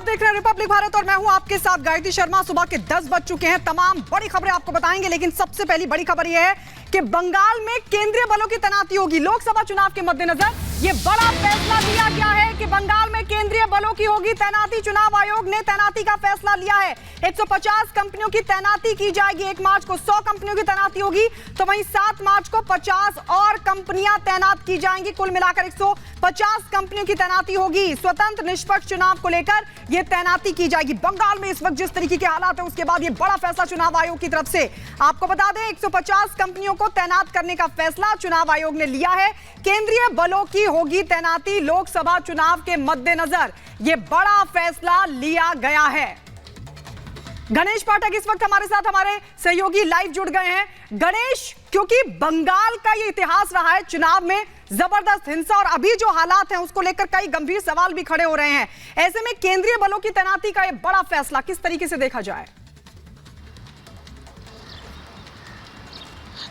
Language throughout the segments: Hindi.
देख रहे हैं रिपब्लिक भारत और मैं हूं आपके साथ गायत्री शर्मा। सुबह के 10 बज चुके हैं। तमाम बड़ी खबरें आपको बताएंगे, लेकिन सबसे पहली बड़ी खबर यह है कि बंगाल में केंद्रीय बलों की तैनाती होगी। लोकसभा चुनाव के मद्देनजर यह बड़ा फैसला लिया गया है कि बंगाल में केंद्रीय बलों की होगी तैनाती। चुनाव आयोग ने तैनाती का फैसला लिया है। 150 कंपनियों की तैनाती की जाएगी। 1 मार्च को 100 कंपनियों की तैनाती होगी, तो वहीं 7 मार्च को 50 और कंपनियां तैनात की जाएंगी। कुल मिलाकर 150 कंपनियों की तैनाती होगी। स्वतंत्र निष्पक्ष चुनाव को लेकर यह तैनाती की जाएगी। बंगाल में इस वक्त जिस तरीके के हालात है, उसके बाद यह बड़ा फैसला चुनाव आयोग की तरफ से। आपको बता दें, 150 कंपनियों को तैनात करने का फैसला चुनाव आयोग ने लिया है। केंद्रीय बलों की होगी तैनाती। लोकसभा चुनाव के मद्देनजर यह बड़ा फैसला लिया गया है। गणेश पाठक इस वक्त हमारे साथ, हमारे सहयोगी लाइव जुड़ गए हैं। गणेश, क्योंकि बंगाल का ये इतिहास रहा है, चुनाव में जबरदस्त हिंसा और अभी जो हालात हैं उसको लेकर कई गंभीर सवाल भी खड़े हो रहे हैं। ऐसे में केंद्रीय बलों की तैनाती का ये बड़ा फैसला किस तरीके से देखा जाए?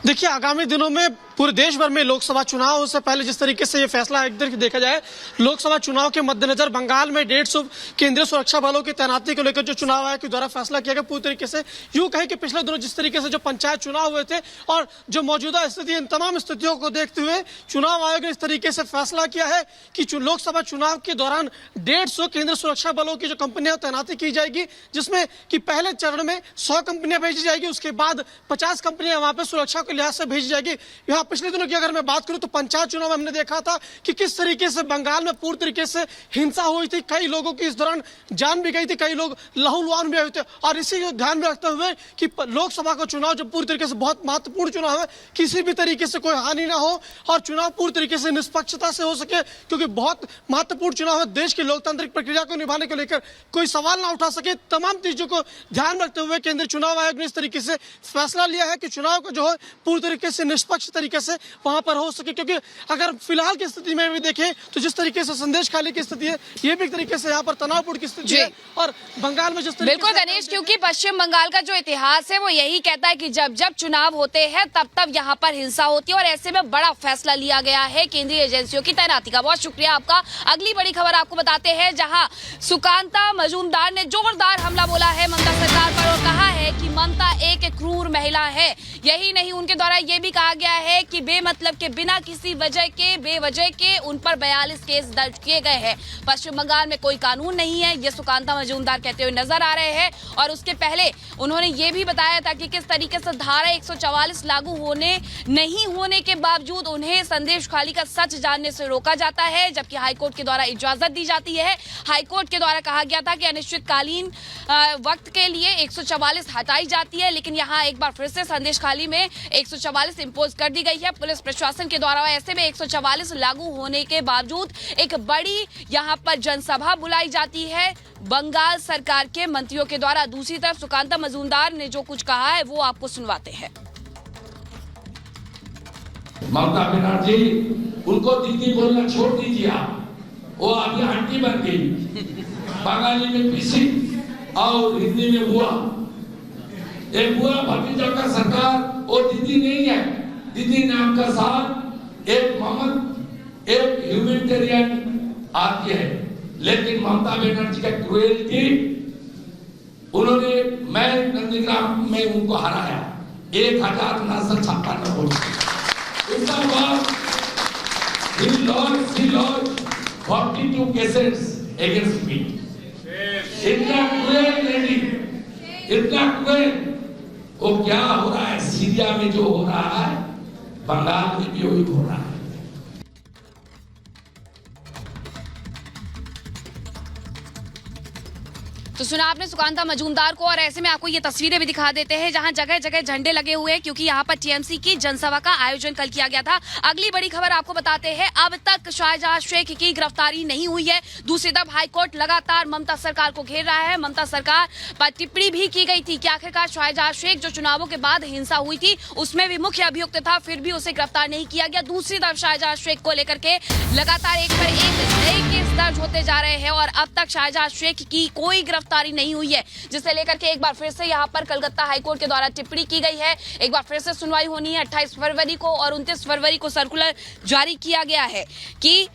देखिए, आगामी दिनों में पूरे देश भर में लोकसभा चुनाव से पहले जिस तरीके से ये फैसला एक देखा जाए, लोकसभा चुनाव के मद्देनजर बंगाल में 150 केंद्रीय सुरक्षा बलों की तैनाती को लेकर जो चुनाव आयोग के द्वारा फैसला किया गया, पूरी तरीके से यूं कहे कि पिछले दिनों जिस तरीके से जो पंचायत चुनाव हुए थे और जो मौजूदा स्थिति, इन तमाम स्थितियों को देखते हुए चुनाव आयोग ने इस तरीके से फैसला किया है कि लोकसभा चुनाव के दौरान 150 केंद्रीय सुरक्षा बलों की जो कंपनियां तैनाती की जाएगी, जिसमें कि पहले चरण में 100 कंपनियां भेजी जाएगी, उसके बाद 50 कंपनियां वहां पर सुरक्षा के लिहाज से भेजी जाएगी। यहाँ पिछले दिनों की अगर मैं बात करूं तो पंचायत चुनाव में हमने देखा था कि किस तरीके से बंगाल में पूरी तरीके से हिंसा हुई थी। कई लोगों की इस दौरान जान भी गई थी, कई लोग लहूलुहान भी हुए थे। और इसी को ध्यान में रखते हुए कि लोकसभा का चुनाव जो पूरी तरीके से बहुत महत्वपूर्ण चुनाव है, किसी भी तरीके से कोई हानि ना हो और चुनाव पूरी तरीके से निष्पक्षता से हो सके, क्योंकि बहुत महत्वपूर्ण चुनाव है। देश की लोकतांत्रिक प्रक्रिया को निभाने को लेकर कोई सवाल ना उठा सके, तमाम चीजों को ध्यान रखते हुए केंद्रीय चुनाव आयोग ने इस तरीके से फैसला लिया है कि चुनाव को जो है पूरी तरीके से निष्पक्ष तरीके से वहां पर हो सके। क्योंकि अगर फिलहाल की स्थिति में भी देखें तो जिस तरीके से संदेश खाली की स्थिति है, ये भी एक तरीके से यहाँ पर तनावपूर्ण की स्थिति है। और बंगाल में जिस तरीके बिल्कुल गणेश, क्योंकि पश्चिम बंगाल का जो इतिहास है वो यही कहता है कि जब जब चुनाव होते हैं तब तब यहाँ पर हिंसा होती है, और ऐसे में बड़ा फैसला लिया गया है केंद्रीय एजेंसियों की तैनाती का। बहुत शुक्रिया आपका। अगली बड़ी खबर आपको बताते हैं, जहाँ सुकांता मजूमदार ने जोरदार हमला बोला है ममता सरकार पर और कहा है कि ममता एक क्रूर महिला है। यही नहीं, उनके द्वारा ये भी कहा गया है कि बेमतलब के बिना किसी बेवजह के उन पर 42 केस दर्ज किए गए हैं। पश्चिम बंगाल में कोई कानून नहीं है, ये सुकांता मजूमदार कहते हुए नजर आ रहे हैं। और उसके पहले उन्होंने ये भी बताया था कि किस तरीके से धारा 144 लागू नहीं होने के बावजूद उन्हें संदेश खाली का सच जानने से रोका जाता है, जबकि हाईकोर्ट के द्वारा इजाजत दी जाती है। हाईकोर्ट के द्वारा कहा गया था कि अनिश्चितकालीन वक्त के लिए 144 हटाई जाती है, लेकिन यहाँ एक बार फिर से संदेश खाली में 144 इम्पोज कर दी गई है पुलिस प्रशासन के द्वारा। ऐसे में 144 लागू होने के बावजूद एक बड़ी यहाँ पर जनसभा बुलाई जाती है बंगाल सरकार के मंत्रियों के द्वारा। दूसरी तरफ सुकांता मजूमदार ने जो कुछ कहा है वो आपको सुनवाते हैं। ममता बनर्जी, उनको दीदी बोलना छोड़ दीजिए आप, वो अभी आंटी बन गई। बंगाली में पीसी और हिंदी में बुआ। एक बुआ भतीजा का सरकार वो दीदी नहीं है। दीदी नाम का साथ एक मोहम्मद, एक ह्यूमैनिटेरियन आती है, लेकिन ममता बनर्जी का क्रूएल्टी, उन्होंने, मैं नंदीग्राम में उनको हराया 1956 वोट। उसके बाद he lost 42 cases against me. इतना क्रूएल लेडी, इतना क्रूएल। वो क्या हो रहा है सीरिया में, जो हो रहा है बंगाल में भी वही हो रहा है। तो सुना आपने सुकांता मजूमदार को, और ऐसे में आपको ये तस्वीरें भी दिखा देते हैं जहां जगह जगह झंडे लगे हुए हैं, क्योंकि यहां पर टीएमसी की जनसभा का आयोजन कल किया गया था। अगली बड़ी खबर आपको बताते हैं, अब तक शाहजहां शेख की गिरफ्तारी नहीं हुई है। दूसरी तरफ हाईकोर्ट लगातार ममता सरकार को घेर रहा है। ममता सरकार पर टिप्पणी भी की गई थी कि आखिरकार शाहजहां शेख जो चुनावों के बाद हिंसा हुई थी उसमें भी मुख्य अभियुक्त था, फिर भी उसे गिरफ्तार नहीं किया गया। दूसरी तरफ शाहजहां शेख को लेकर के लगातार एक पर एक नए केस दर्ज होते जा रहे हैं, और अब तक शाहजहां शेख की कोई गिरफ्तारी नहीं हुई है, जिसे लेकर के एक बार फिर से यहाँ पर कलकत्ता हाईकोर्ट के द्वारा टिप्पणी की गई है। एक बार फिर से सुनवाई होनी है 28 फरवरी को, और 29 फरवरी को सर्कुलर जारी किया गया है कि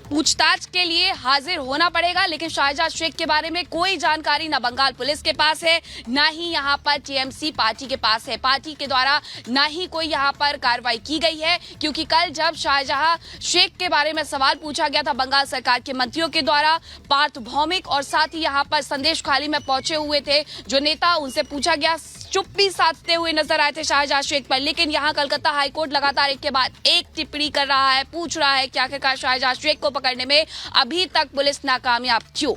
पूछताछ के लिए हाजिर होना पड़ेगा। लेकिन शाहजहां शेख के बारे में कोई जानकारी ना बंगाल पुलिस के पास है, ना ही यहाँ पर टीएमसी पार्टी के पास है। पार्टी के द्वारा ना ही कोई यहाँ पर कार्रवाई की गई है, क्योंकि कल जब शाहजहां शेख के बारे में सवाल पूछा गया था बंगाल सरकार के मंत्रियों के द्वारा, पार्थ भौमिक और साथ ही यहाँ पर संदेश खाली में पहुंचे हुए थे जो नेता, उनसे पूछा गया, चुप्पी साधते हुए नजर आए थे शाहजहां शेख पर। लेकिन यहाँ कलकत्ता हाईकोर्ट लगातार एक के बाद एक टिप्पणी कर रहा है, पूछ रहा है कि आखिरकार शाहजहां शेख को पकड़ने में अभी तक पुलिस नाकामयाब क्यों।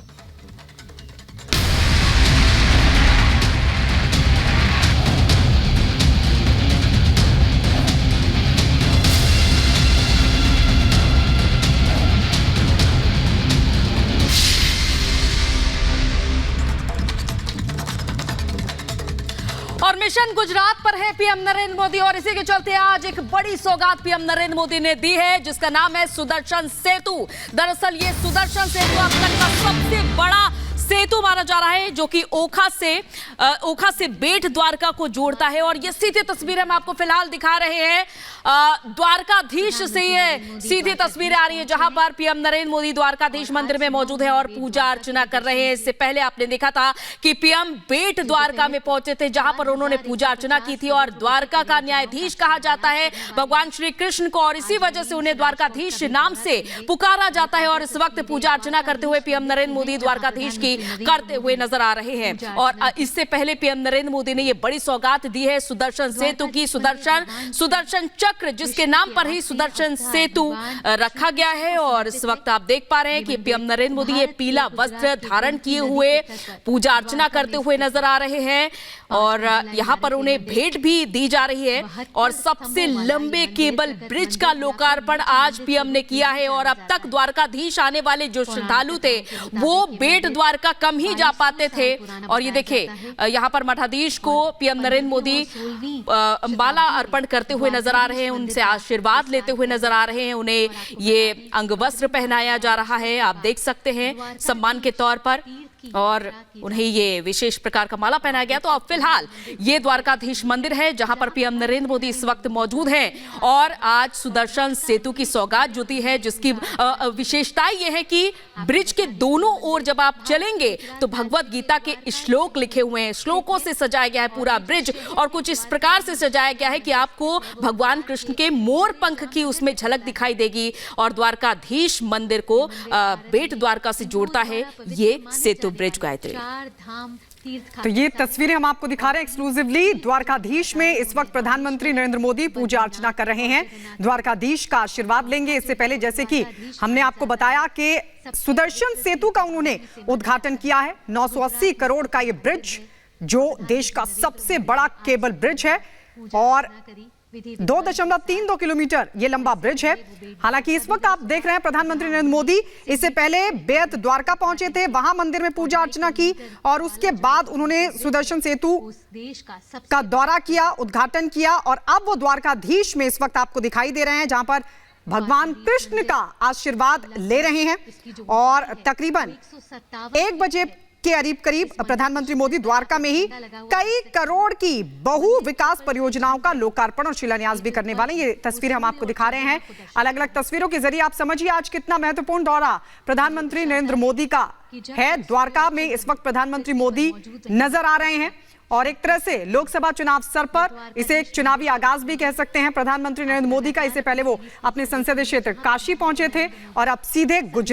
और मिशन गुजरात पर है पीएम नरेंद्र मोदी, और इसी के चलते आज एक बड़ी सौगात पीएम नरेंद्र मोदी ने दी है, जिसका नाम है सुदर्शन सेतु। दरअसल ये सुदर्शन सेतु अब तक का सबसे बड़ा सेतु माना जा रहा है, जो कि ओखा से बेट द्वारका को जोड़ता है। और ये सीधी तस्वीरें हम आपको फिलहाल दिखा रहे हैं, द्वारकाधीश से ये सीधी तस्वीरें आ रही है, जहां पर पीएम नरेंद्र मोदी द्वारकाधीश मंदिर में मौजूद है और पूजा अर्चना कर रहे हैं। इससे पहले आपने देखा था कि पीएम बेट द्वारका में पहुंचे थे, जहां पर उन्होंने पूजा अर्चना की थी। और द्वारका का न्यायाधीश कहा जाता है भगवान श्री कृष्ण को, और इसी वजह से उन्हें द्वारकाधीश नाम से पुकारा जाता है। और इस वक्त पूजा अर्चना करते हुए पीएम नरेंद्र मोदी द्वारकाधीश की करते हुए नजर आ रहे हैं। और इससे पहले पीएम नरेंद्र मोदी ने यह बड़ी सौगात दी है सुदर्शन सेतु की। सुदर्शन चक्र, जिसके नाम पर ही सुदर्शन सेतु रखा गया है। और इस वक्त आप देख पा रहे हैं कि पीएम नरेंद्र मोदी ये पीला वस्त्र धारण किए हुए पूजा अर्चना करते हुए नजर आ रहे हैं, और यहाँ पर उन्हें भेंट भी दी जा रही है। और सबसे लंबे केबल ब्रिज का लोकार्पण आज पीएम ने किया है। और अब तक द्वारकाधीश आने वाले जो श्रद्धालु थे वो बेट द्वारका कम ही जा पाते थे। और ये देखिए, यहाँ पर मठाधीश को पीएम नरेंद्र मोदी माला अर्पण करते हुए नजर आ रहे हैं, उनसे आशीर्वाद लेते हुए नजर आ रहे हैं। उन्हें ये अंगवस्त्र पहनाया जा रहा है, आप देख सकते हैं, सम्मान के तौर पर, और उन्हें ये विशेष प्रकार का माला पहनाया गया। तो अब फिलहाल ये द्वारकाधीश मंदिर है जहां पर पीएम नरेंद्र मोदी इस वक्त मौजूद हैं। और आज सुदर्शन सेतु की सौगात जो दी है, जिसकी विशेषता ये है कि ब्रिज के दोनों ओर जब आप चलेंगे तो भगवत गीता के श्लोक लिखे हुए हैं, श्लोकों से सजाया गया है पूरा ब्रिज। और कुछ इस प्रकार से सजाया गया है कि आपको भगवान कृष्ण के मोर पंख की उसमें झलक दिखाई देगी। और द्वारकाधीश मंदिर को बेट द्वारका से जोड़ता है ये सेतु ब्रिज। गायत्री, तो ये तस्वीरें हम आपको दिखा रहे हैं एक्सक्लूसिवली। द्वारकाधीश में इस वक्त प्रधानमंत्री नरेंद्र मोदी पूजा अर्चना कर रहे हैं, द्वारकाधीश का आशीर्वाद लेंगे। इससे पहले जैसे कि हमने आपको बताया कि सुदर्शन सेतु का उन्होंने उद्घाटन किया है। 980 करोड़ का ये ब्रिज, जो देश का सबसे बड़ा केबल ब्रिज है, और 2.32 किलोमीटर ये लंबा ब्रिज है। हालांकि इस वक्त आप देख रहे हैं प्रधानमंत्री नरेंद्र मोदी इससे पहले बेट द्वारका पहुंचे थे, वहां मंदिर में पूजा अर्चना की, और उसके बाद उन्होंने सुदर्शन सेतु का दौरा किया, उद्घाटन किया। और अब वो द्वारकाधीश में इस वक्त आपको दिखाई दे रहे हैं, जहां पर भगवान कृष्ण का आशीर्वाद ले रहे हैं। और तकरीबन 1 बजे के करीब प्रधानमंत्री मोदी द्वारका में ही कई करोड़ की बहु विकास परियोजनाओं का लोकार्पण और शिलान्यास भी करने वाले। ये तस्वीरें हम आपको दिखा रहे हैं, अलग अलग तस्वीरों के जरिए आप समझिए आज कितना महत्वपूर्ण दौरा प्रधानमंत्री नरेंद्र मोदी का है। द्वारका में इस वक्त प्रधानमंत्री मोदी नजर आ रहे हैं, और एक तरह से लोकसभा चुनाव सर पर, इसे एक चुनावी आगाज भी कह सकते हैं प्रधानमंत्री नरेंद्र मोदी का। इससे पहले वो अपने संसदीय क्षेत्र काशी पहुंचे थे, और अब सीधे गुजरात